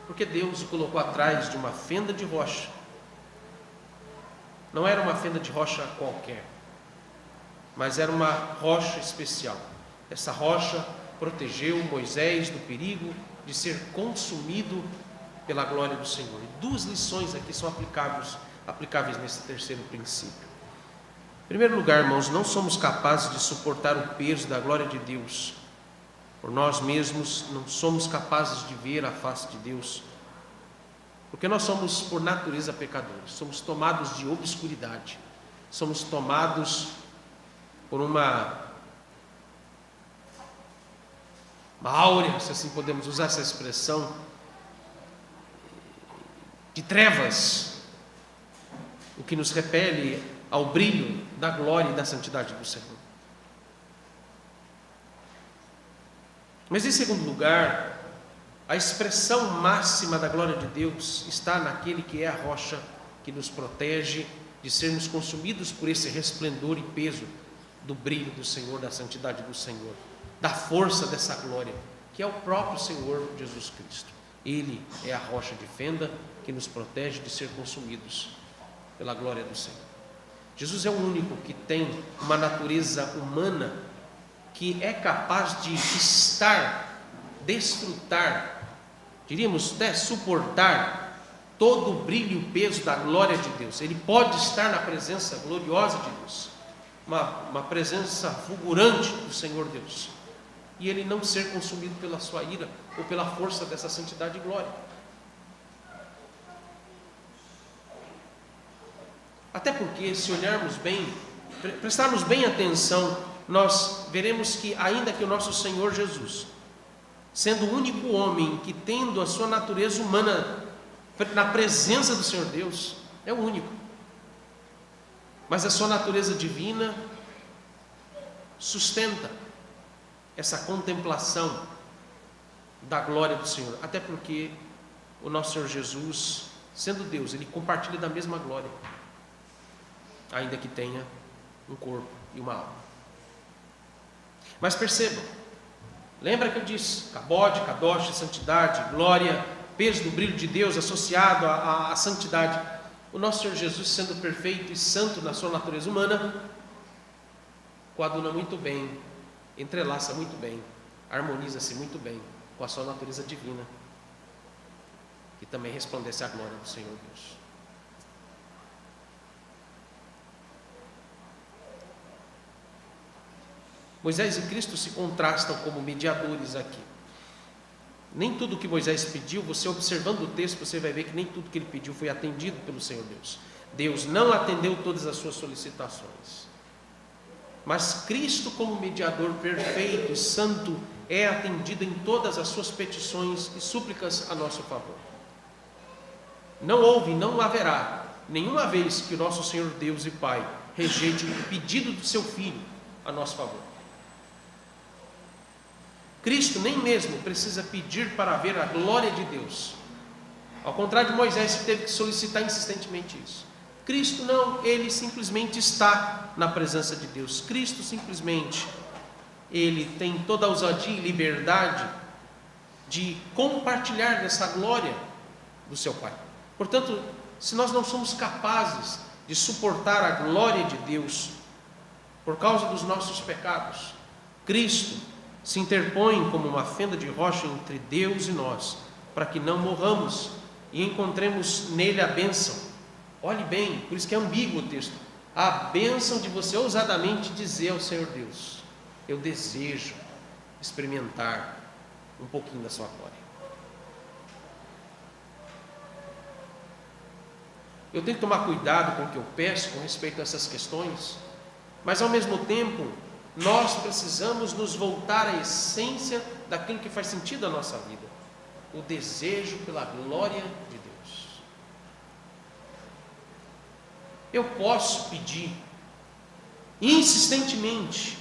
Porque Deus o colocou atrás de uma fenda de rocha. Não era uma fenda de rocha qualquer. mas era uma rocha especial. Essa rocha protegeu Moisés do perigo de ser consumido pela glória do Senhor. E duas lições aqui são aplicáveis nesse terceiro princípio. Em primeiro lugar, irmãos, não somos capazes de suportar o peso da glória de Deus. Por nós mesmos não somos capazes de ver a face de Deus, porque nós somos por natureza pecadores, somos tomados de obscuridade, somos tomados por uma áurea, se assim podemos usar essa expressão, de trevas, o que nos repele ao brilho da glória e da santidade do Senhor. Mas em segundo lugar, a expressão máxima da glória de Deus está naquele que é a rocha que nos protege de sermos consumidos por esse resplendor e peso do brilho do Senhor, da santidade do Senhor, da força dessa glória, que é o próprio Senhor Jesus Cristo. Ele é a rocha de fenda que nos protege de ser consumidos pela glória do Senhor. Jesus é o único que tem uma natureza humana que é capaz de desfrutar, diríamos até suportar todo o brilho e o peso da glória de Deus. Ele pode estar na presença gloriosa de Deus, uma presença fulgurante do Senhor Deus, e ele não ser consumido pela sua ira ou pela força dessa santidade e glória. Até porque, se olharmos bem, prestarmos bem atenção, nós veremos que, ainda que o nosso Senhor Jesus, sendo o único homem que, tendo a sua natureza humana na presença do Senhor Deus, é o único, mas a sua natureza divina sustenta essa contemplação da glória do Senhor. Até porque o nosso Senhor Jesus, sendo Deus, ele compartilha da mesma glória, ainda que tenha um corpo e uma alma. Mas percebam, lembra que eu disse, Kabod, Kadosh, santidade, glória, peso do brilho de Deus associado à santidade. O nosso Senhor Jesus, sendo perfeito e santo na sua natureza humana, coaduna muito bem, entrelaça muito bem, harmoniza-se muito bem com a sua natureza divina, que também resplandece a glória do Senhor Deus. Moisés e Cristo se contrastam como mediadores aqui. Nem tudo que Moisés pediu, você observando o texto, você vai ver que nem tudo que ele pediu foi atendido pelo Senhor Deus. Deus não atendeu todas as suas solicitações. Mas Cristo, como mediador perfeito e santo, é atendido em todas as suas petições e súplicas a nosso favor. Não houve, não haverá nenhuma vez que o nosso Senhor Deus e Pai rejeite o pedido do seu Filho a nosso favor. Cristo nem mesmo precisa pedir para ver a glória de Deus, ao contrário de Moisés, que teve que solicitar insistentemente isso. Cristo não, ele simplesmente está na presença de Deus. Cristo simplesmente, ele tem toda a ousadia e liberdade de compartilhar dessa glória do seu Pai. Portanto, se nós não somos capazes de suportar a glória de Deus por causa dos nossos pecados, Cristo se interpõe como uma fenda de rocha entre Deus e nós, para que não morramos e encontremos nele a bênção. Olhe bem, por isso que é ambíguo o texto. A bênção de você ousadamente dizer ao Senhor Deus: eu desejo experimentar um pouquinho da sua glória. Eu tenho que tomar cuidado com o que eu peço com respeito a essas questões, mas ao mesmo tempo nós precisamos nos voltar à essência daquilo que faz sentido à nossa vida: o desejo pela glória de Deus. Eu posso pedir insistentemente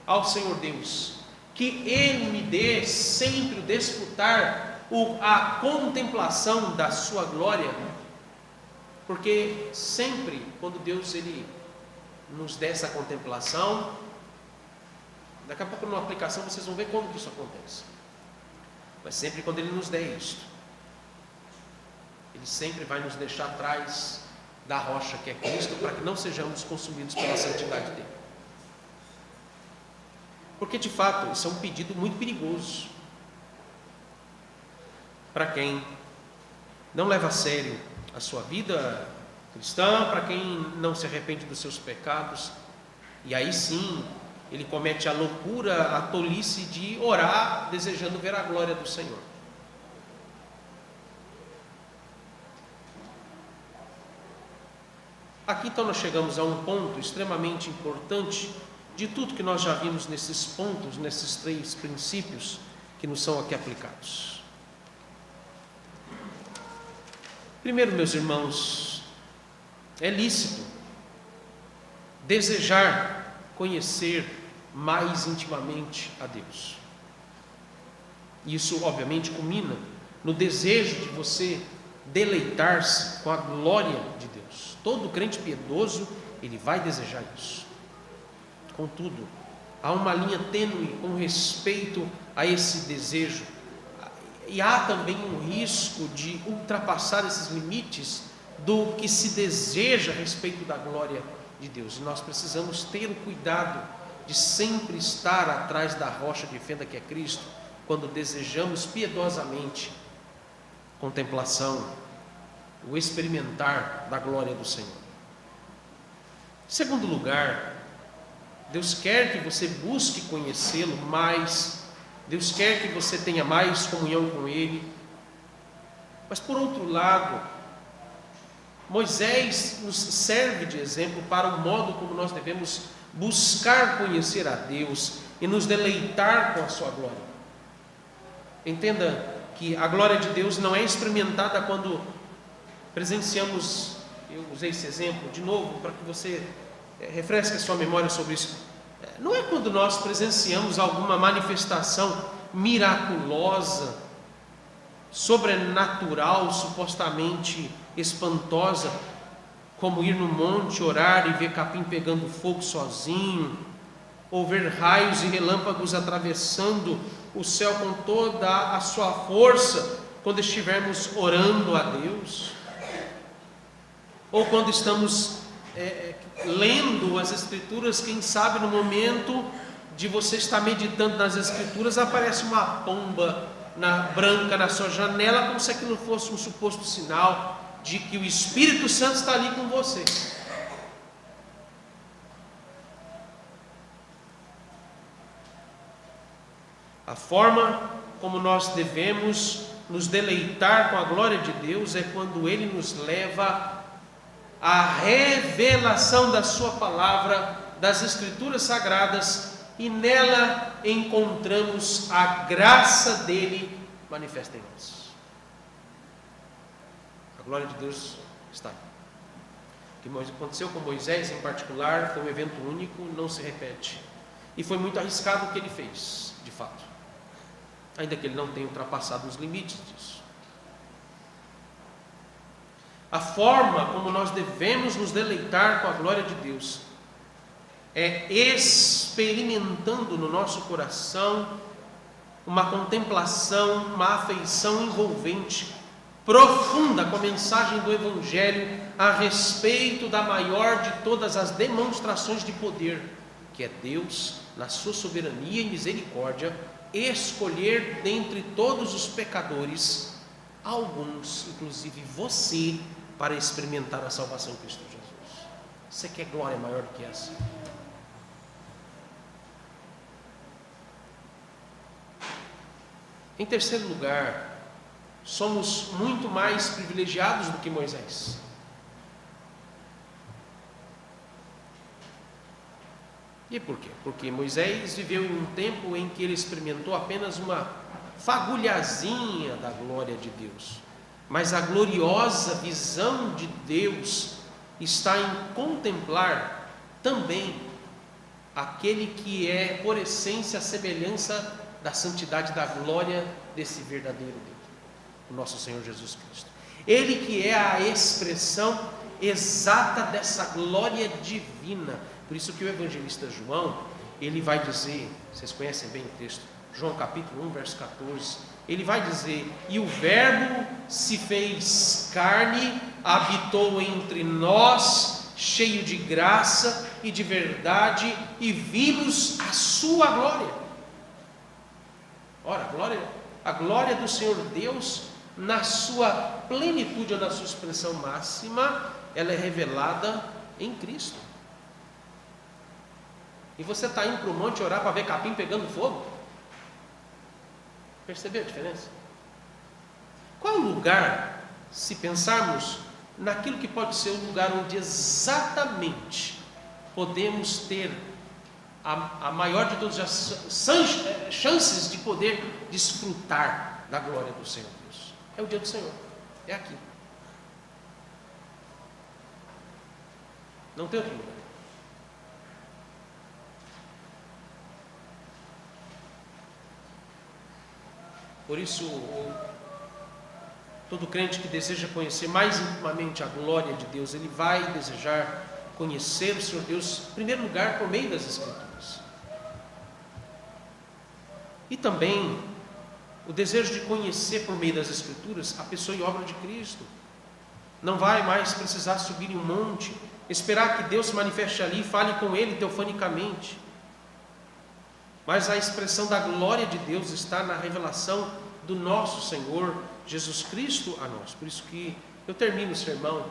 ao Senhor Deus que Ele me dê sempre o desfrutar a contemplação da sua glória, porque sempre quando Deus ele nos der essa contemplação, daqui a pouco numa aplicação vocês vão ver como que isso acontece, mas sempre quando Ele nos der isto, Ele sempre vai nos deixar atrás da rocha que é Cristo, para que não sejamos consumidos pela santidade dele. Porque de fato isso é um pedido muito perigoso para quem não leva a sério a sua vida cristã, para quem não se arrepende dos seus pecados, e aí sim ele comete a loucura, a tolice de orar desejando ver a glória do Senhor. Aqui então nós chegamos a um ponto extremamente importante de tudo que nós já vimos nesses pontos, nesses 3 princípios que nos são aqui aplicados. Primeiro, meus irmãos, é lícito desejar conhecer mais intimamente a Deus. Isso obviamente culmina no desejo de você deleitar-se com a glória de Deus. Todo crente piedoso, ele vai desejar isso. Contudo, há uma linha tênue com respeito a esse desejo, e há também um risco de ultrapassar esses limites do que se deseja a respeito da glória de Deus. E nós precisamos ter o cuidado de sempre estar atrás da rocha de fenda que é Cristo, quando desejamos piedosamente contemplação, o experimentar da glória do Senhor. Em segundo lugar, Deus quer que você busque conhecê-lo mais, Deus quer que você tenha mais comunhão com Ele. Mas por outro lado, Moisés nos serve de exemplo para o modo como nós devemos buscar conhecer a Deus e nos deleitar com a sua glória. Entenda que a glória de Deus não é experimentada quando presenciamos, eu usei esse exemplo de novo para que você refresque a sua memória sobre isso. Não é quando nós presenciamos alguma manifestação miraculosa, sobrenatural, supostamente espantosa, como ir no monte orar e ver capim pegando fogo sozinho, ou ver raios e relâmpagos atravessando o céu com toda a sua força, quando estivermos orando a Deus, ou quando estamos lendo as Escrituras, quem sabe no momento de você estar meditando nas Escrituras, aparece uma pomba branca na sua janela, como se aquilo fosse um suposto sinal de que o Espírito Santo está ali com você. A forma como nós devemos nos deleitar com a glória de Deus é quando Ele nos leva à revelação da sua palavra, das Escrituras Sagradas, e nela encontramos a graça dele manifesta em nós. A glória de Deus está aí. O que aconteceu com Moisés em particular foi um evento único, não se repete, e foi muito arriscado o que ele fez, de fato, ainda que ele não tenha ultrapassado os limites disso. A forma como nós devemos nos deleitar com a glória de Deus é experimentando no nosso coração uma contemplação, uma afeição envolvente, profunda com a mensagem do Evangelho a respeito da maior de todas as demonstrações de poder, que é Deus, na sua soberania e misericórdia, escolher dentre todos os pecadores alguns, inclusive você, para experimentar a salvação em Cristo Jesus. Você quer glória maior do que essa? Em terceiro lugar, somos muito mais privilegiados do que Moisés. E por quê? Porque Moisés viveu em um tempo em que ele experimentou apenas uma fagulhazinha da glória de Deus, mas a gloriosa visão de Deus está em contemplar também aquele que é, por essência, a semelhança da santidade, da glória desse verdadeiro Deus, o nosso Senhor Jesus Cristo. Ele que é a expressão exata dessa glória divina. Por isso que o evangelista João, ele vai dizer, vocês conhecem bem o texto, João capítulo 1, verso 14, ele vai dizer: e o verbo se fez carne, habitou entre nós, cheio de graça e de verdade, e vimos a sua glória. Ora, a glória do Senhor Deus, na sua plenitude ou na sua expressão máxima, ela é revelada em Cristo. E você está indo para o monte orar para ver capim pegando fogo? Percebeu a diferença? Qual o lugar, se pensarmos naquilo que pode ser o lugar onde exatamente podemos ter a maior de todas as chances de poder desfrutar da glória do Senhor Deus? É o dia do Senhor, é aqui. Não tem outro lugar. Por isso, todo crente que deseja conhecer mais intimamente a glória de Deus, ele vai desejar conhecer o Senhor Deus, em primeiro lugar, por meio das Escrituras. E também o desejo de conhecer por meio das Escrituras a pessoa e obra de Cristo. Não vai mais precisar subir em um monte, esperar que Deus se manifeste ali e fale com ele teofanicamente. Mas a expressão da glória de Deus está na revelação do nosso Senhor Jesus Cristo a nós. Por isso que eu termino o sermão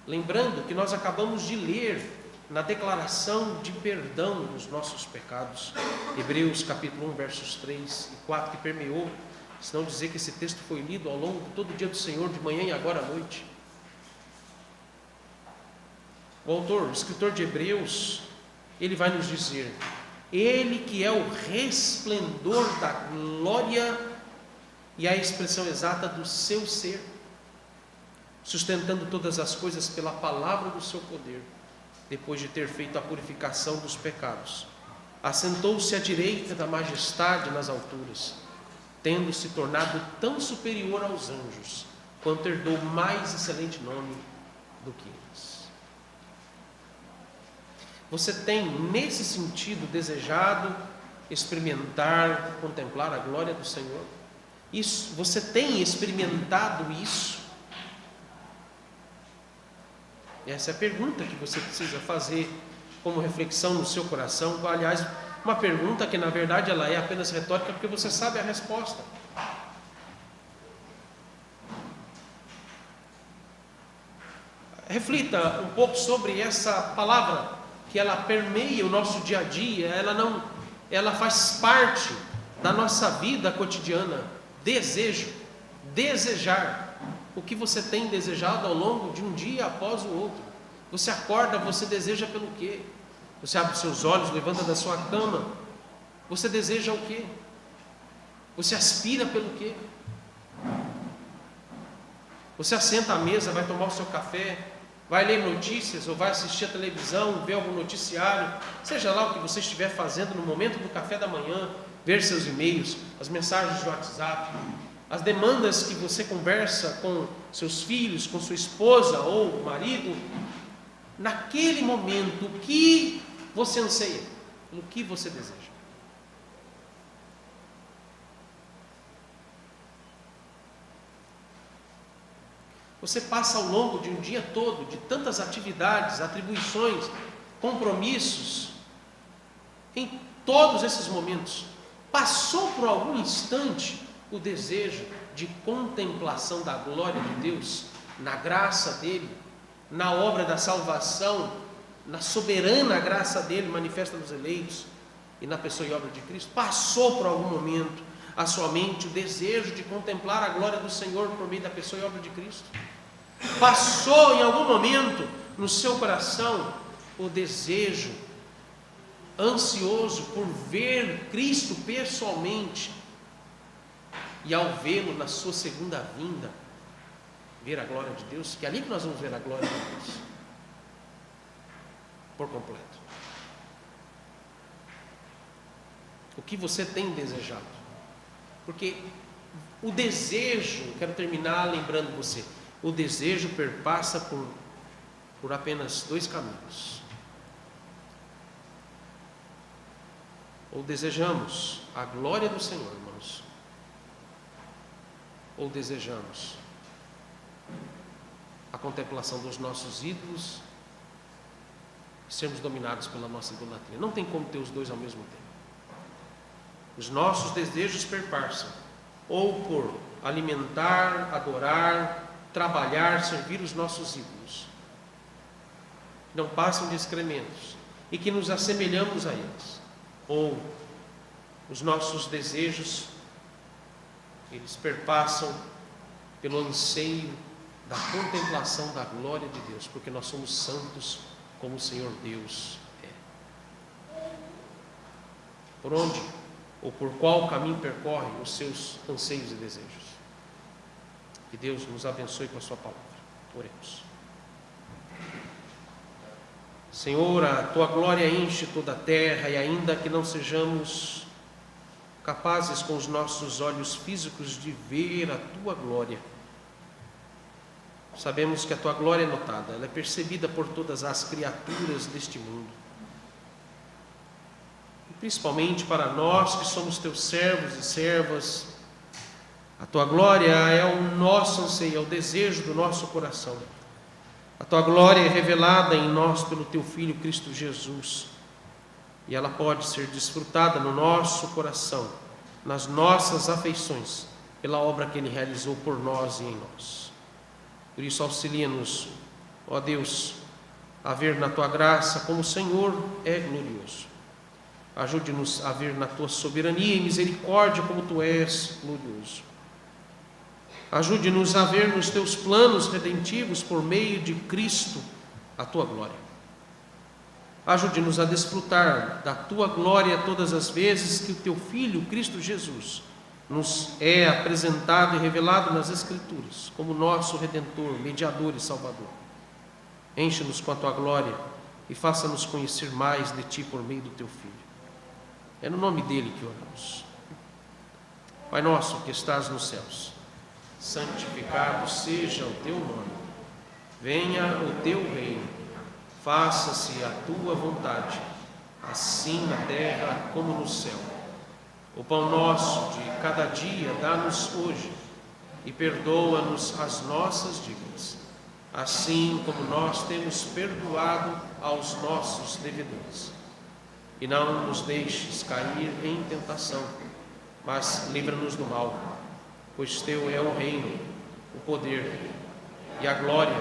lembrando que nós acabamos de ler na declaração de perdão dos nossos pecados, Hebreus capítulo 1, versos 3 e 4, que permeou, se não dizer que esse texto foi lido ao longo de todo o dia do Senhor, de manhã e agora à noite. O autor, o escritor de Hebreus, ele vai nos dizer: Ele que é o resplendor da glória e a expressão exata do seu ser, sustentando todas as coisas pela palavra do seu poder, depois de ter feito a purificação dos pecados, assentou-se à direita da majestade nas alturas, tendo se tornado tão superior aos anjos, quanto herdou mais excelente nome do que eles. Você tem, nesse sentido, desejado experimentar, contemplar a glória do Senhor? Isso, você tem experimentado isso? Essa é a pergunta que você precisa fazer como reflexão no seu coração. Aliás, uma pergunta que na verdade ela é apenas retórica, porque você sabe a resposta. Reflita um pouco sobre essa palavra, que ela permeia o nosso dia a dia, ela faz parte da nossa vida cotidiana. Desejar. O que você tem desejado ao longo de um dia após o outro? Você acorda, você deseja pelo quê? Você abre seus olhos, levanta da sua cama, você deseja o quê? Você aspira pelo quê? Você assenta à mesa, vai tomar o seu café, vai ler notícias, ou vai assistir a televisão, ver algum noticiário, seja lá o que você estiver fazendo no momento do café da manhã, ver seus e-mails, as mensagens de WhatsApp, as demandas que você conversa com seus filhos, com sua esposa ou marido. Naquele momento, o que você anseia? O que você deseja? Você passa ao longo de um dia todo, de tantas atividades, atribuições, compromissos, em todos esses momentos, passou por algum instante o desejo de contemplação da glória de Deus, na graça dele, na obra da salvação, na soberana graça dele manifesta nos eleitos e na pessoa e obra de Cristo? Passou por algum momento a sua mente o desejo de contemplar a glória do Senhor por meio da pessoa e obra de Cristo? Passou em algum momento no seu coração o desejo ansioso por ver Cristo pessoalmente e, ao vê-lo na sua segunda vinda, ver a glória de Deus? Que é ali que nós vamos ver a glória de Deus por completo. O que você tem desejado? Porque o desejo, quero terminar lembrando você, o desejo perpassa por apenas dois caminhos. Ou desejamos a glória do Senhor, irmãos, ou desejamos a contemplação dos nossos ídolos e sermos dominados pela nossa idolatria. Não tem como ter os dois ao mesmo tempo. Os nossos desejos perpassam ou por alimentar, adorar, trabalhar, servir os nossos ídolos, não passam de excrementos e que nos assemelhamos a eles, ou os nossos desejos, eles perpassam pelo anseio da contemplação da glória de Deus, porque nós somos santos como o Senhor Deus é. Por onde ou por qual caminho percorre os seus anseios e desejos? Que Deus nos abençoe com a sua palavra. Oremos. Senhor, a tua glória enche toda a terra, e ainda que não sejamos capazes com os nossos olhos físicos de ver a tua glória, sabemos que a tua glória é notada, ela é percebida por todas as criaturas deste mundo, e principalmente para nós que somos teus servos e servas. A tua glória é o nosso anseio, é o desejo do nosso coração. A tua glória é revelada em nós pelo teu Filho Cristo Jesus, e ela pode ser desfrutada no nosso coração, nas nossas afeições, pela obra que ele realizou por nós e em nós. Por isso, auxilia-nos, ó Deus, a ver na tua graça como o Senhor é glorioso. Ajude-nos a ver na tua soberania e misericórdia como tu és glorioso. Ajude-nos a ver nos teus planos redentivos por meio de Cristo a tua glória. Ajude-nos a desfrutar da tua glória todas as vezes que o teu Filho, Cristo Jesus, nos é apresentado e revelado nas Escrituras como nosso Redentor, Mediador e Salvador. Enche-nos com a tua glória e faça-nos conhecer mais de ti por meio do teu Filho. É no nome dele que oramos. Pai nosso que estás nos céus, santificado seja o teu nome. Venha o teu reino. Faça-se a tua vontade, assim na terra como no céu. O pão nosso de cada dia dá-nos hoje, e perdoa-nos as nossas dívidas, assim como nós temos perdoado aos nossos devedores. E não nos deixes cair em tentação, mas livra-nos do mal, pois teu é o reino, o poder e a glória